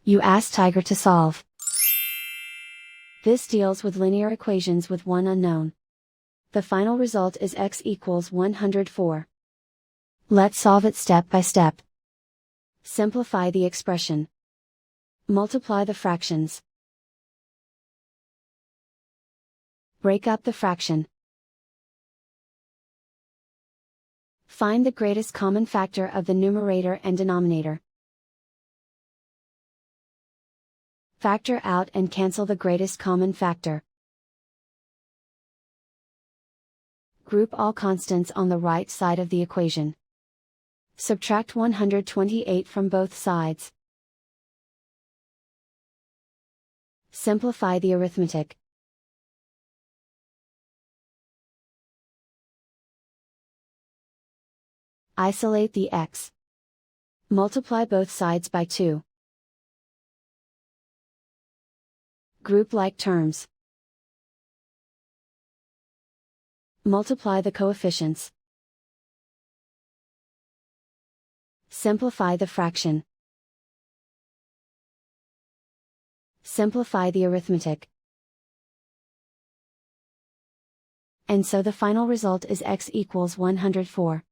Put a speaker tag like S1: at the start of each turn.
S1: You ask Tiger to solve. This deals with linear equations with one unknown. The final result is x equals 104. Let's solve it step by step. Simplify the expression. Multiply the fractions. Break up the fraction. Find the greatest common factor of the numerator and denominator. Factor out and cancel the greatest common factor. Group all constants on the right side of the equation. Subtract 128 from both sides. Simplify the arithmetic. Isolate the x. Multiply both sides by 2. Group like terms. Multiply the coefficients. Simplify the fraction. Simplify the arithmetic. And so the final result is x equals 104.